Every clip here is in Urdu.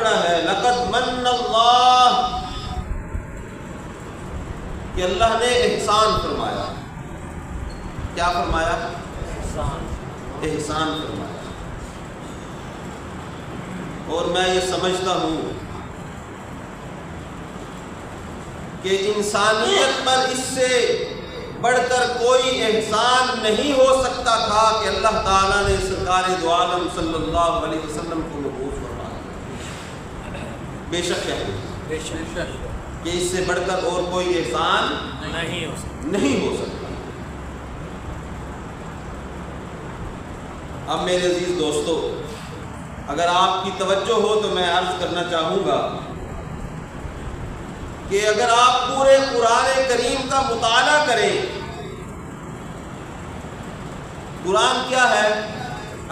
پڑھا ہے لقد من اللہ، کہ اللہ نے احسان فرمایا. کیا فرمایا؟ احسان فرمایا. اور میں یہ سمجھتا ہوں کہ انسانیت پر اس سے بڑھ کر کوئی احسان نہیں ہو سکتا تھا کہ اللہ تعالیٰ نے سرکار دو عالم صلی اللہ علیہ وسلم کو مبعوث فرمایا. بے شک ہے کہ اس سے بڑھ کر اور کوئی احسان نہیں ہو سکتا. اب میرے عزیز دوستو، اگر آپ کی توجہ ہو تو میں عرض کرنا چاہوں گا کہ اگر آپ پورے قرآن کریم کا مطالعہ کریں، قرآن کیا ہے؟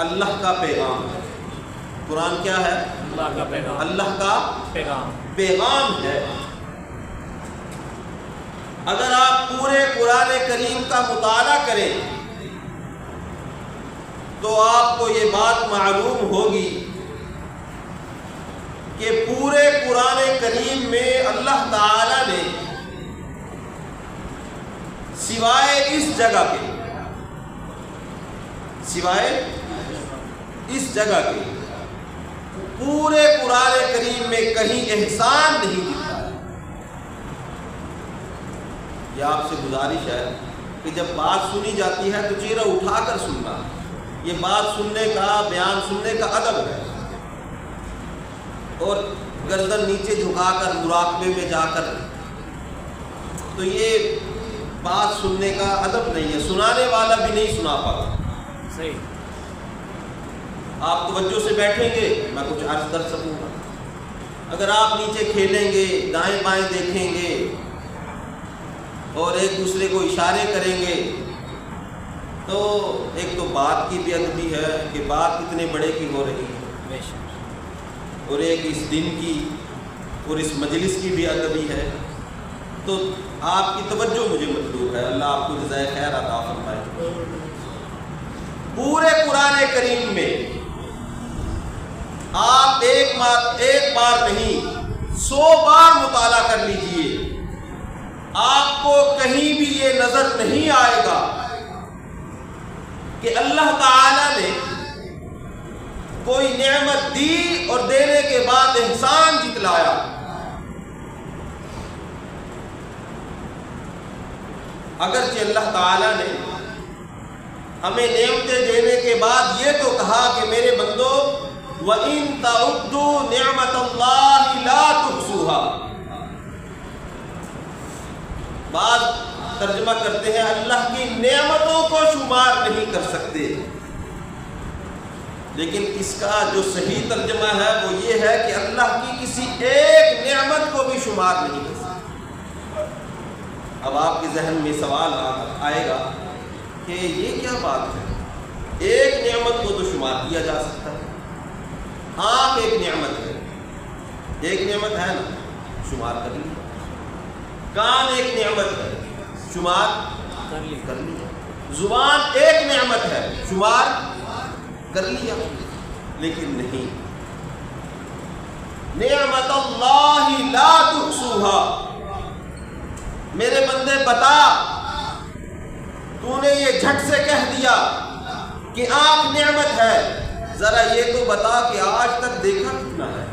اللہ کا پیغام ہے. قرآن کیا ہے؟ اللہ کا پیغام ہے. اگر آپ پورے قرآن کریم کا مطالعہ کریں تو آپ کو یہ بات معلوم ہوگی کہ پورے قرآن کریم میں اللہ تعالی نے سوائے اس جگہ کے پورے قرآن کریم میں کہیں احسان نہیں دکھایا. یہ آپ سے گزارش ہے کہ جب بات سنی جاتی ہے تو چہرہ اٹھا کر سننا. یہ بات سننے کا، بیان سننے کا ادب ہے. اور گردن نیچے جھکا کر مراقبے میں جا کر تو یہ بات سننے کا ادب نہیں ہے. سنانے والا بھی نہیں سنا پاتا. صحیح. آپ توجہ سے بیٹھیں گے میں کچھ عرض کر سکوں گا. اگر آپ نیچے کھیلیں گے، دائیں بائیں دیکھیں گے اور ایک دوسرے کو اشارے کریں گے تو ایک تو بات کی بے ادبی ہے کہ بات کتنے بڑے کی ہو رہی ہے، اور ایک اس دن کی اور اس مجلس کی بھی ادبی ہے. تو آپ کی توجہ مجھے مطلوب ہے. اللہ آپ کو جزائے خیر عطا فرمائے. پورے قرآن کریم میں آپ ایک بار نہیں 100 بار مطالعہ کر لیجئے، آپ کو کہیں بھی یہ نظر نہیں آئے گا کہ اللہ تعالی نے کوئی نعمت دی اور دینے کے بعد احسان جتلایا. اگرچہ اللہ تعالی نے ہمیں نعمتیں دینے کے بعد یہ تو کہا کہ میرے بندو وَإِن تَعُدُّوا نِعْمَةَ اللَّهِ لَا تُحْصُوهَا. بعض ترجمہ کرتے ہیں اللہ کی نعمتوں کو شمار نہیں کر سکتے، لیکن اس کا جو صحیح ترجمہ ہے وہ یہ ہے کہ اللہ کی کسی ایک نعمت کو بھی شمار نہیں کر سکتے. اب آپ کے ذہن میں سوال آئے گا کہ یہ کیا بات ہے؟ ایک نعمت کو تو شمار کیا جا سکتا ہے. آنکھ ایک نعمت ہے، ایک نعمت ہے نا، شمار کر لیا. کان ایک نعمت ہے، شمار کر لیا. زبان ایک نعمت ہے، شمار کر لیا. لیکن نہیں، نعمت اللہ لا تحصوها. میرے بندے بتا، تو نے یہ جھٹ سے کہہ دیا کہ آنکھ نعمت ہے، ذرا یہ تو بتا کہ آج تک دیکھا کتنا ہے.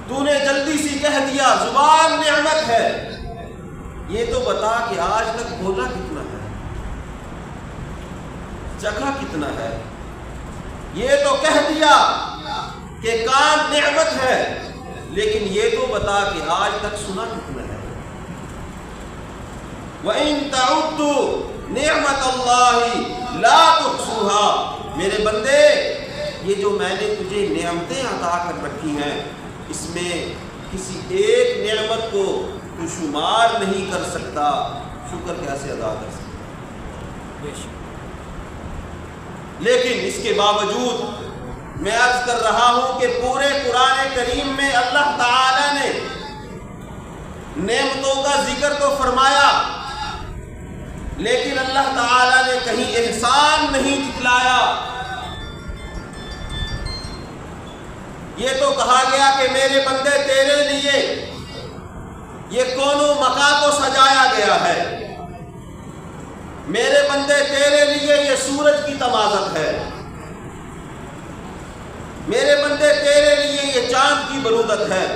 تو نے جلدی سی کہہ دیا زبان نعمت ہے، یہ تو بتا کہ آج تک بولا کتنا ہے، چکھا کتنا ہے. یہ تو کہہ دیا کہ کان نعمت ہے، لیکن یہ تو بتا کہ آج تک سنا کتنا ہے. وَإِن تَعُدُّوا نِعْمَةَ اللَّهِ لَا تُحْصُوهَا. میرے بندے، یہ جو میں نے تجھے نعمتیں عطا کر رکھی ہیں، اس میں کسی ایک نعمت کو تو شمار نہیں کر سکتا. شکر کیسے ادا کر سکتا؟ لیکن اس کے باوجود میں عرض کر رہا ہوں کہ پورے قرآن کریم میں اللہ تعالی نے نعمتوں کا ذکر تو فرمایا، لیکن اللہ تعالی نے کہیں احسان نہیں جتلایا. یہ تو کہا گیا کہ میرے بندے تیرے لیے یہ کون و مکاں کو سجایا گیا ہے، میرے بندے تیرے لیے یہ سورج کی تمازت ہے، میرے بندے تیرے لیے یہ چاند کی برودت ہے،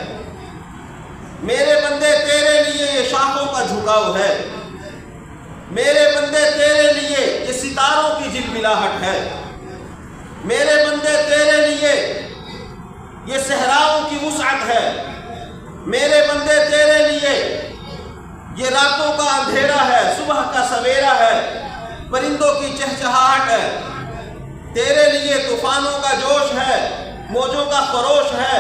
میرے بندے تیرے لیے یہ شاخوں کا جھکاؤ ہے، میرے بندے تیرے لیے یہ ستاروں کی جلبلاہٹ ہے، میرے بندے تیرے لیے یہ صحراؤں کی وسعت ہے، میرے بندے تیرے لیے یہ راتوں کا اندھیرا ہے، صبح کا سویرا ہے، پرندوں کی چہچہاہٹ ہے، تیرے لیے طوفانوں کا جوش ہے، موجوں کا خروش ہے،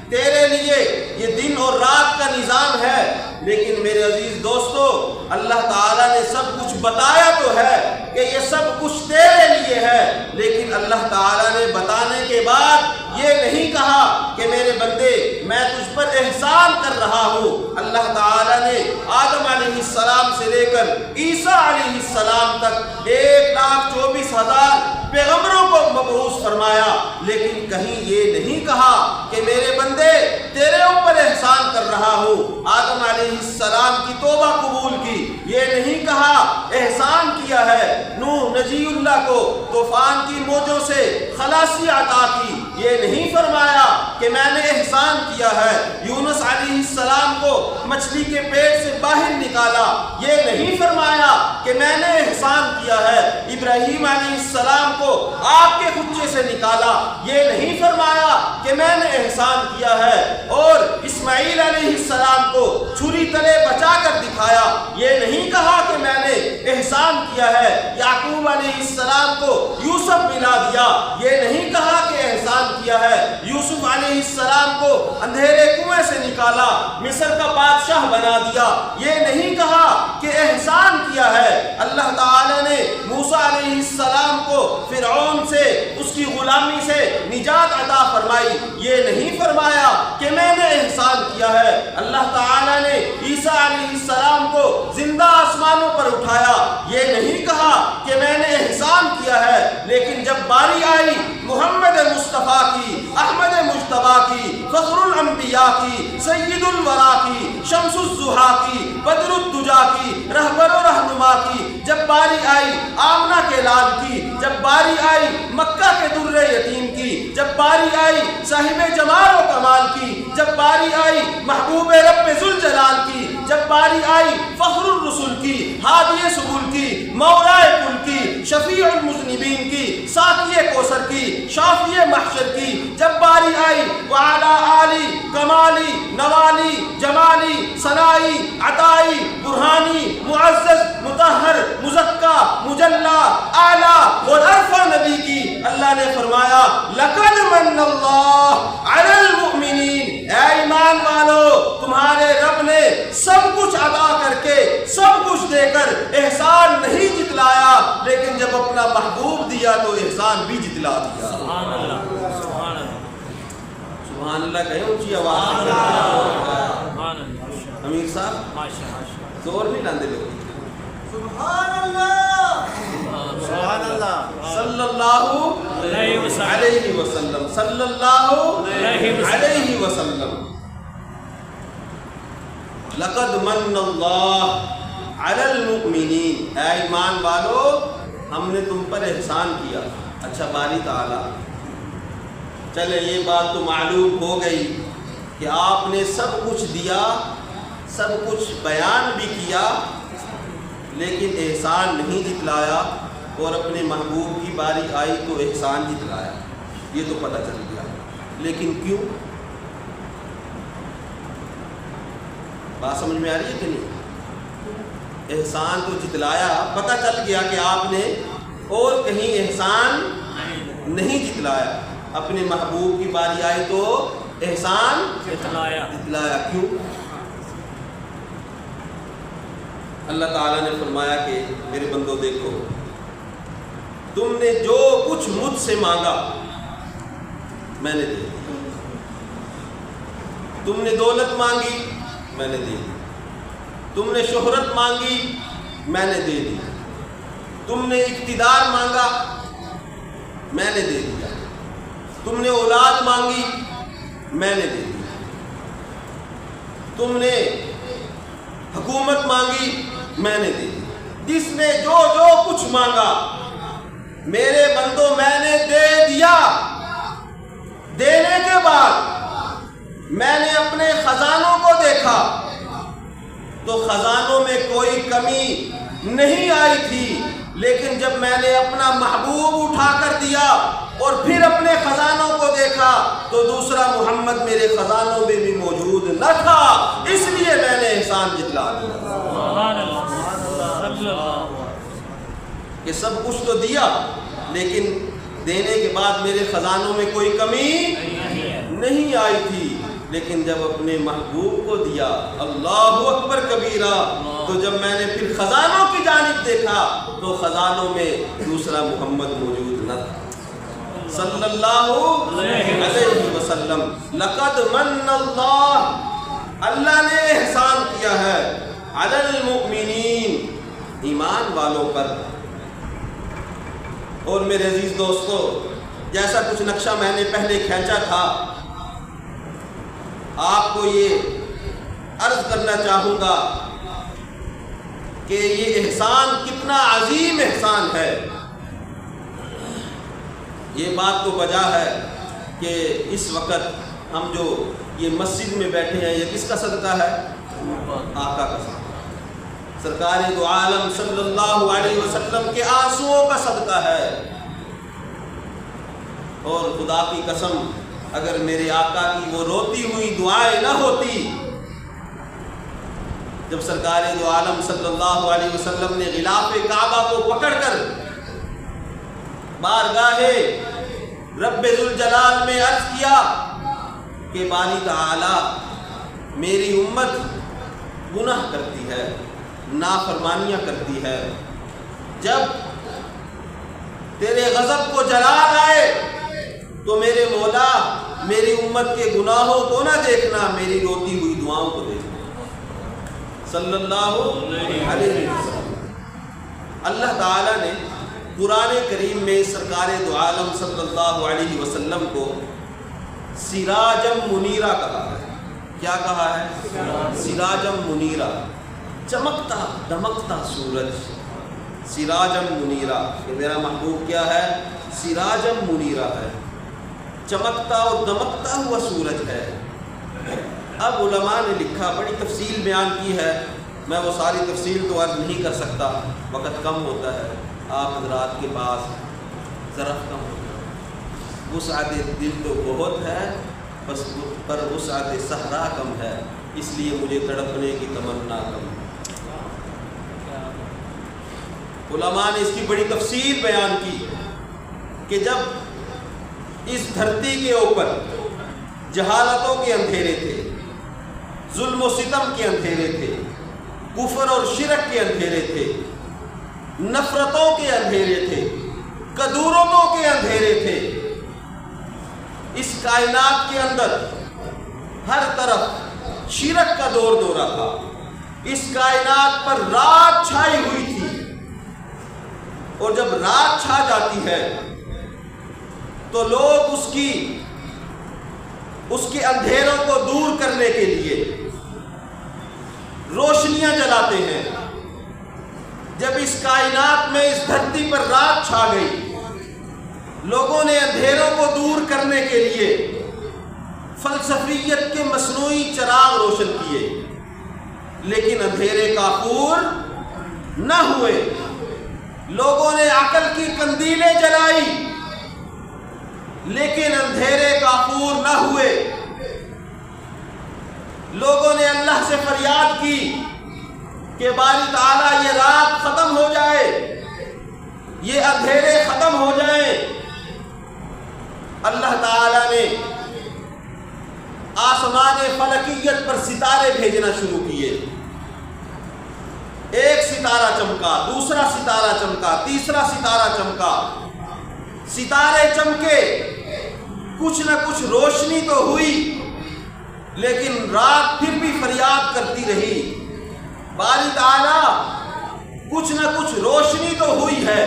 تیرے لیے یہ دن اور رات کا نظام ہے۔ لیکن میرے عزیز دوستو، اللہ تعالیٰ نے سب کچھ بتایا تو ہے کہ یہ سب کچھ تیرے لیے ہے، لیکن اللہ تعالیٰ نے بتانے کے بعد یہ نہیں کہا کہ میرے بندے میں تجھ پر احسان کر رہا ہوں۔ اللہ تعالیٰ نے آدم علیہ السلام سے لے کر عیسیٰ علیہ السلام تک 1,24,000 پیغمبروں کو مبعوث فرمایا، لیکن کہیں یہ نہیں کہا کہ میرے بندے تیرے اوپر احسان کر رہا ہوں۔ آدم علیہ السلام کی توبہ قبول کی، یہ نہیں کہا احسان کیا ہے۔ نوح نجی اللہ کو طوفان کی موجوں سے خلاصی عطا کی، یہ نہیں فرمایا کہ میں نے احسان کیا ہے۔ یونس علیہ السلام کو مچھلی کے پیٹ سے باہر نکالا، یہ نہیں فرمایا کہ میں نے احسان کیا ہے۔ ابراہیم علیہ السلام کو آگ کے خچے سے نکالا، یہ نہیں فرمایا کہ میں نے احسان کیا ہے۔ اور اسماعیل علیہ السلام کو چھری تلے بچا کر دکھایا، یہ نہیں کہا کہ میں نے احسان کیا ہے۔ یعقوب علیہ السلام کو یوسف ملا دیا، یہ نہیں کہا کہ احسان کیا ہے۔ یوسف علیہ السلام کو اندھیرے کنویں سے نکالا، مصر کا بادشاہ بنا دیا، یہ نہیں کہا کہ احسان کیا ہے۔ اللہ تعالی نے موسیٰ علیہ السلام کو فرعون سے، اس کی غلامی سے نجات عطا فرمائی، یہ نہیں فرمایا کہ میں نے احسان کیا ہے۔ اللہ تعالی نے عیسیٰ علیہ السلام کو زندہ آسمانوں پر اٹھایا، یہ نہیں کہا کہ میں نے احسان کیا ہے۔ لیکن جب باری آئی محمد مصطفیٰ کی، احمد مجتبیٰ کی، فخر الانبیاء کی، سید الورا کی، شمس الضحیٰ کی، بدر الدجا کی، رہبر و رہنما کی، جب باری آئی آمنہ کے لال کی، جب باری آئی مکہ کے در یتیم کی، جب باری آئی صاحب جمال و کمال کی، جب باری آئی محبوب رب ذوالجلال کی، جب باری آئی فخر الرسل کی، ہادی سبل کی، مولائے کل کی، شفیع المذنبین کی، ساقی کوثر کی، شافی محشر کی، جب باری آئی وعلا آلی کمالی نوالی جمالی ثنائی عطائی برہانی معزز مطہر مزکا مجلہ اعلیٰ اور عرفہ نبی کی، اللہ نے فرمایا لقد من اللہ علی المؤمنین، اے ایمان والو تمہارے رب نے سب کچھ عطا کر کے، سب کچھ دے کر احسان نہیں جتلایا، لیکن جب اپنا محبوب دیا تو احسان بھی جتلا دیا۔ سبحان اللہ، سبحان اللہ، سبحان اللہ کہیں اونچی آواز۔ امیر صاحب زور نہیں لاندے لوگ۔ سبحان اللہ، سبحان اللہ، صلی اللہ علیہ وسلم، صلی اللہ علیہ وسلم۔ لقد من اللہ علی المؤمنین، اے ایمان والو ہم نے تم پر احسان کیا۔ اچھا باری تعالی، چلے یہ بات تو معلوم ہو گئی کہ آپ نے سب کچھ دیا، سب کچھ بیان بھی کیا، لیکن احسان نہیں جتلایا، اور اپنے محبوب کی باری آئی تو احسان جتلایا، یہ تو پتہ چل گیا۔ لیکن کیوں؟ بات سمجھ میں آ رہی ہے کہ نہیں؟ احسان تو جتلایا، پتہ چل گیا کہ آپ نے اور کہیں احسان نہیں جتلایا، اپنے محبوب کی باری آئی تو احسان جتلایا۔ کیوں؟ اللہ تعالیٰ نے فرمایا کہ میرے بندو دیکھو، تم نے جو کچھ مجھ سے مانگا میں نے دے دیا، تم نے دولت مانگی میں نے دے دی، تم نے شہرت مانگی میں نے دے دی، تم نے اقتدار مانگا میں نے دے دیا، تم نے اولاد مانگی میں نے دے دی، تم نے حکومت مانگی میں نے دی، جس نے جو جو کچھ مانگا میرے بندوں میں نے دے دیا۔ دینے کے بعد میں نے اپنے خزانوں کو دیکھا تو خزانوں میں کوئی کمی نہیں آئی تھی، لیکن جب میں نے اپنا محبوب اٹھا کر دیا اور پھر اپنے خزانوں کو دیکھا تو دوسرا محمد میرے خزانوں میں بھی موجود نہ تھا، اس لیے میں نے احسان جتلا دیا کہ سب کچھ تو دیا لیکن دینے کے بعد میرے خزانوں میں کوئی کمی نہیں آئی تھی، لیکن جب اپنے محبوب کو دیا، اللہ اکبر کبیرہ، تو جب میں نے پھر خزانوں کی جانب دیکھا تو خزانوں میں دوسرا محمد موجود نہ تھا صلی اللہ علیہ وسلم۔ لقد من اللہ نے احسان کیا ہے علی المؤمنین، ایمان والوں پر۔ اور میرے عزیز دوستو، جیسا کچھ نقشہ میں نے پہلے کھینچا تھا، آپ کو یہ عرض کرنا چاہوں گا کہ یہ احسان کتنا عظیم احسان ہے۔ یہ بات تو بجا ہے کہ اس وقت ہم جو یہ مسجد میں بیٹھے ہیں، یہ کس کا صدقہ ہے؟ آقا کا صدقہ، سرکار دو عالم صلی اللہ علیہ وسلم کے آنسوؤں کا صدقہ ہے۔ اور خدا کی قسم، اگر میرے آقا کی وہ روتی ہوئی دعائیں نہ ہوتی، جب سرکار دو عالم صلی اللہ علیہ وسلم نے غلاف کعبہ کو پکڑ کر بارگاہ رب ذوالجلال میں عرض کیا کہ باری تعالی میری امت گناہ کرتی ہے، نافرمانیاں کرتی ہے، جب تیرے غضب کو جلال آئے تو میرے مولا میری امت کے گناہوں کو نہ دیکھنا، میری روتی ہوئی دعاؤں کو دیکھنا صلی اللہ علیہ وسلم۔ اللہ تعالیٰ نے قرآن کریم میں سرکار دو عالم صلی اللہ علیہ وسلم کو سراجم منیرہ کہا ہے۔ کیا کہا ہے؟ سراجم منیرہ، چمکتا دمکتا سورج، سراجم منیرہ، کہ میرا محبوب کیا ہے؟ سراجم منیرہ ہے، چمکتا اور دمکتا ہوا سورج ہے۔ اب علماء نے لکھا، بڑی تفصیل بیان کی ہے، میں وہ ساری تفصیل تو عرض نہیں کر سکتا، وقت کم ہوتا ہے، آپ حضرات کے پاس ظرف کم ہوتا ہے، وسعت دل تو بہت ہے بس پر وسعت صحرا کم ہے، اس لیے مجھے تڑپنے کی تمنا کم ہے۔ علماء نے اس کی بڑی تفصیل بیان کی کہ جب اس دھرتی کے اوپر جہالتوں کے اندھیرے تھے، ظلم و ستم کے اندھیرے تھے، کفر اور شرک کے اندھیرے تھے، نفرتوں کے اندھیرے تھے، کدورتوں کے اندھیرے تھے، اس کائنات کے اندر ہر طرف شرک کا دور دورہ تھا، اس کائنات پر رات چھائی ہوئی تھی، اور جب رات چھا جاتی ہے تو لوگ اس کے اندھیروں کو دور کرنے کے لیے روشنیاں جلاتے ہیں۔ جب اس کائنات میں اس دھرتی پر رات چھا گئی، لوگوں نے اندھیروں کو دور کرنے کے لیے فلسفیت کے مصنوعی چراغ روشن کیے، لیکن اندھیرے کافور نہ ہوئے۔ لوگوں نے عقل کی قندیلیں جلائی، لیکن اندھیرے کافور نہ ہوئے۔ لوگوں نے اللہ سے فریاد کی کہ باری تعالیٰ یہ رات ختم ہو جائے، یہ اندھیرے ختم ہو جائیں۔ اللہ تعالیٰ نے آسمان فلکیت پر ستارے بھیجنا شروع کیے، ایک ستارہ چمکا، دوسرا ستارہ چمکا، تیسرا ستارہ چمکا، ستارے چمکے، کچھ نہ کچھ روشنی تو ہوئی، لیکن رات پھر بھی فریاد کرتی رہی، باری تعالیٰ کچھ نہ کچھ روشنی تو ہوئی ہے،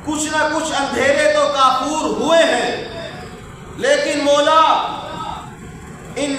کچھ نہ کچھ اندھیرے تو کافور ہوئے ہیں، لیکن مولا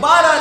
12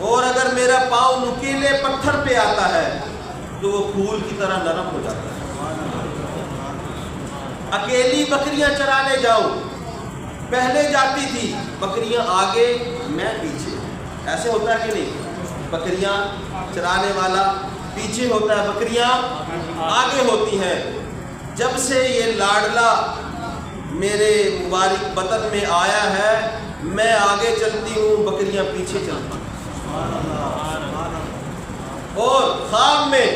اور اگر میرا پاؤں نکیلے پتھر پہ آتا ہے تو وہ پھول کی طرح نرم ہو جاتا ہے۔ اکیلی بکریاں چرانے جاؤں، پہلے جاتی تھی بکریاں آگے میں پیچھے، ایسے ہوتا ہے کہ نہیں؟ بکریاں چرانے والا پیچھے ہوتا ہے، بکریاں آگے ہوتی ہیں۔ جب سے یہ لاڈلا میرے مبارک بطن میں آیا ہے، میں آگے چلتی ہوں، بکریاں پیچھے چلتی ہیں۔ اور خواب میں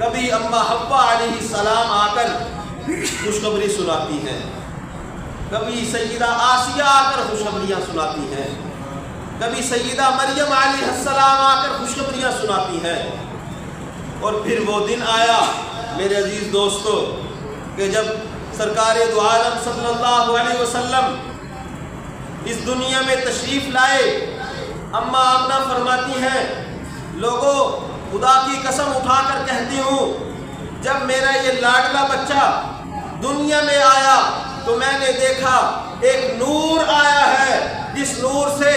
کبھی اماں حوا علیہ السلام آ کر خوشخبری سناتی ہیں، کبھی سیدہ آسیہ آ کر خوشخبریاں سناتی ہیں، کبھی سیدہ مریم علیہ السلام آ کر خوشخبریاں سناتی ہیں۔ اور پھر وہ دن آیا میرے عزیز دوستو کہ جب سرکار دو عالم صلی اللہ علیہ وسلم اس دنیا میں تشریف لائے، اماں آمنہ فرماتی ہیں، لوگوں خدا کی قسم اٹھا کر کہتی ہوں، جب میرا یہ لاڈلا بچہ دنیا میں آیا تو میں نے دیکھا ایک نور آیا ہے جس نور سے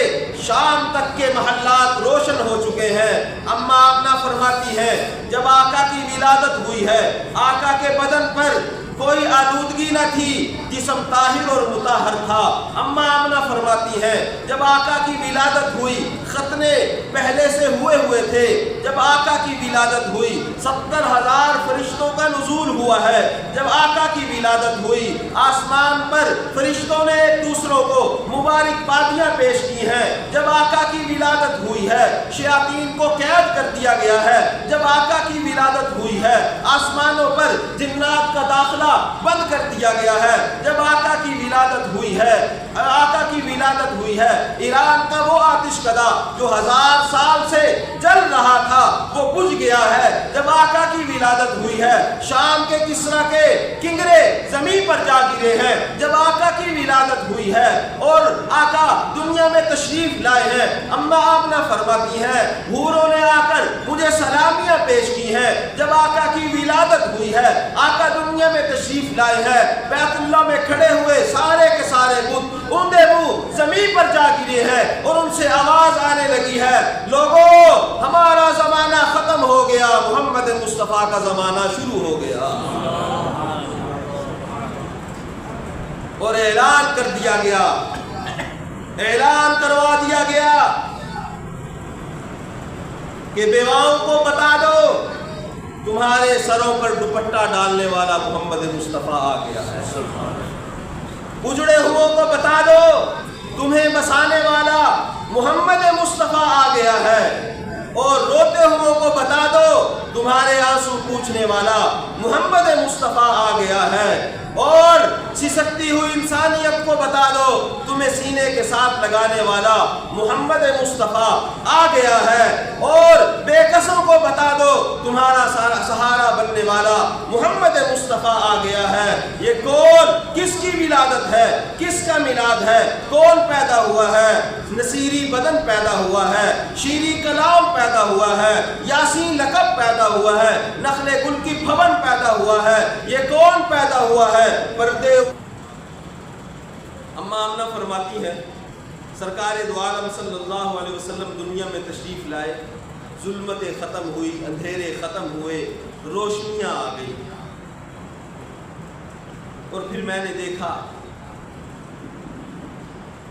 شام تک کے محلات روشن ہو چکے ہیں۔ اماں آمنہ فرماتی ہے، جب آقا کی ولادت ہوئی ہے، آقا کے بدن پر کوئی آلودگی نہ تھی، جسم طاہر اور مطہر تھا۔ اماں آمنہ فرماتی ہے، جب آقا کی ولادت ہوئی، ختنے پہلے سے ہوئے تھے، جب آقا کی ولادت ہوئی 70,000 فرشتوں کا نزول ہوا ہے۔ جب آقا کی ولادت ہوئی، آسمان پر فرشتوں نے ایک دوسروں کو مبارکبادیاں پیش کی ہیں۔ جب آقا کی ولادت ہوئی ہے، شیاطین کو قید کر دیا گیا ہے۔ جب آقا کی ولادت ہوئی ہے، آسمانوں پر جنات کا داخلہ بند کر دیا گیا ہے۔ جب آقا کی ولادت ہوئی ہے، آقا کی ولادت ہوئی ہے، ایران کا وہ آتش کدا جو 1000 سال سے جل رہا تھا وہ بجھ گیا ہے۔ جب آقا کی ولادت ہوئی ہے، شام کے کسرا کے کنگرے زمین پر جا گرے ہیں۔ جب آقا کی ولادت ہوئی ہے اور آقا دنیا میں تشریف لائے ہیں، اماں آمنہ فرماتی ہیں، حوروں نے آ کر مجھے سلامیاں پیش کی ہیں۔ جب آقا کی ولادت ہوئی ہے، آقا دنیا میں تشریف لائے ہیں، بیت اللہ میں کھڑے ہوئے سارے کے سارے بت اوندے منہ زمین پر جا گرے ہیں اور ان سے آواز آنے لگی ہے، لوگوں ہمارا زمانہ ختم ہو گیا، محمد مصطفیٰ کا زمانہ شروع ہو گیا۔ اور اعلان کر دیا گیا، اعلان کروا دیا گیا کہ بیواؤں کو بتا دو تمہارے سروں پر دوپٹہ ڈالنے والا محمد مصطفیٰ آ گیا ہے۔ اجڑے ہوئوں کو بتا دو تمہیں بسانے والا محمد مصطفیٰ آ گیا ہے۔ اور روتے ہوئوں کو بتا دو تمہارے آنسو پوچھنے والا محمد مصطفیٰ آ گیا ہے۔ اور سسکتی ہوئی انسانیت کو بتا دو تمہیں سینے کے ساتھ لگانے والا محمد مصطفیٰ آ گیا ہے۔ اور بے قصوں کو بتا دو تمہارا سہارا بننے والا محمد مصطفیٰ آ گیا ہے۔ یہ کون، کس کی ولادت ہے، کس کا میلاد ہے، کون پیدا ہوا ہے؟ نصیری بدن پیدا ہوا ہے، شیری کلام پیدا ہوا ہے، یاسین لقب پیدا ہوا ہے، نخل گل کی بھون پیدا ہوا ہے۔ یہ کون پیدا ہوا ہے؟ پردے۔ اماں آمنہ فرماتی ہے، سرکار دو عالم صلی اللہ علیہ وسلم دنیا میں تشریف لائے، ظلمتیں ختم ہوئی، اندھیرے ختم ہوئے، روشنیاں آ گئی۔ اور پھر میں نے دیکھا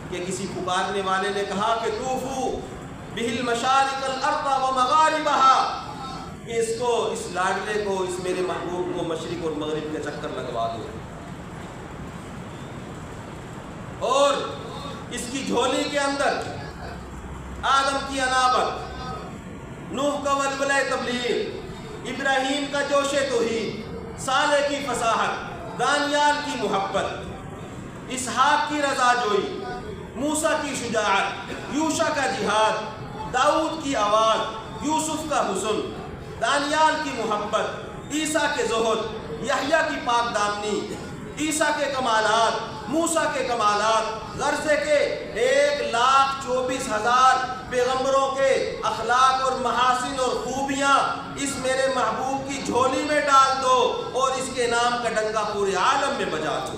کہ کسی پکارنے والے نے کہا کہ طوفو بہل مشارق الارض و مغاربہا، کہ اس لاڈلے کو، اس میرے محبوب کو مشرق اور مغرب کے چکر لگوا دو، اور اس کی جھولی کے اندر آدم کی انابت، نوح کا ولولہ تبلیغ، ابراہیم کا جوش توحید، صالح کی فصاحت، دانیال کی محبت، اسحاق کی رضا جوئی، موسیٰ کی شجاعت، یوشع کا جہاد، داؤد کی آواز، یوسف کا حسن، دانیال کی محبت، عیسیٰ کے زہد، یحییٰ کی پاک دامنی، عیسیٰ کے کمالات، موسیٰ کے کمالات، غرضے کے 1,24,000 پیغمبروں کے اخلاق اور محاسن اور خوبیاں اس میرے محبوب کی جھولی میں ڈال دو اور اس کے نام کا ڈنکا پورے عالم میں بجا دو۔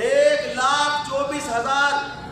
1,24,000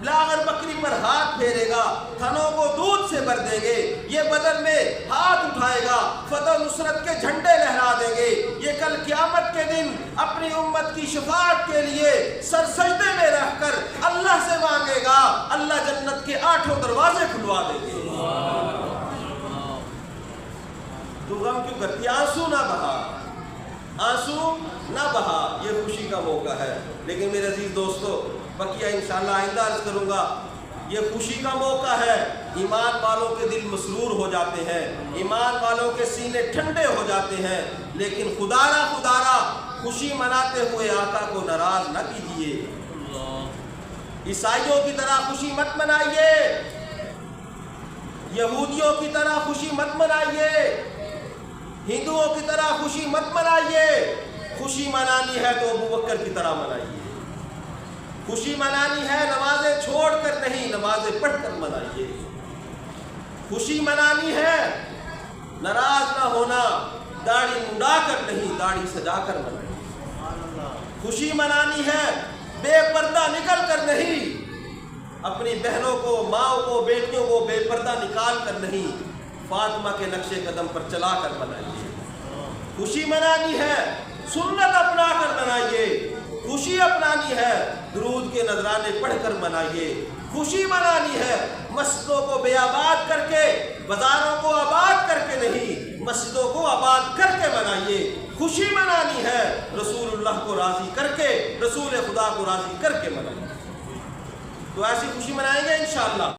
بلاغر بکری پر ہاتھ پھیرے گا، تھنوں کو دودھ سے بھر دیں گے، یہ بدر میں ہاتھ اٹھائے گا، فتح نصرت کے جھنڈے لہرا دیں گے، یہ کل قیامت کے دن اپنی امت کی شفاعت کے لیے سر سجدے میں رہ کر اللہ سے مانگے گا، اللہ جنت کے 8 دروازے کھلوا دیں گے۔ تو غم کیوں کرتی؟ آنسو نہ بہا، آنسو نہ بہا، یہ خوشی کا موقع ہے۔ لیکن میرے عزیز دوستو، بقیہ انشاءاللہ آئندہ عرض کروں گا، یہ خوشی کا موقع ہے، ایمان والوں کے دل مسرور ہو جاتے ہیں، ایمان والوں کے سینے ٹھنڈے ہو جاتے ہیں، لیکن خدا را خوشی مناتے ہوئے آقا کو ناراض نہ کیجیے۔ عیسائیوں کی طرح خوشی مت منائیے، یہودیوں کی طرح خوشی مت منائیے، ہندوؤں کی طرح خوشی مت منائیے۔ خوشی منانی ہے تو ابوبکر کی طرح منائیے، خوشی منانی ہے نمازیں چھوڑ کر نہیں، نمازیں پڑھ کر منائیے۔ خوشی منانی ہے ناراض نہ ہونا، داڑھی منڈا کر نہیں، داڑھی سجا کر منائیے۔ خوشی منانی ہے بے پردہ نکل کر نہیں، اپنی بہنوں کو، ماؤں کو، بیٹیوں کو بے پردہ نکال کر نہیں، فاطمہ کے نقش قدم پر چلا کر منائیے۔ خوشی منانی ہے سنت اپنا کر منائیے، خوشی اپنانی ہے درود کے نذرانے پڑھ کر منائیے۔ خوشی منانی ہے مسجدوں کو بے آباد کر کے، بازاروں کو آباد کر کے نہیں، مسجدوں کو آباد کر کے منائیے۔ خوشی منانی ہے رسول اللہ کو راضی کر کے، رسول خدا کو راضی کر کے منائیے۔ تو ایسی خوشی منائیں گے انشاءاللہ۔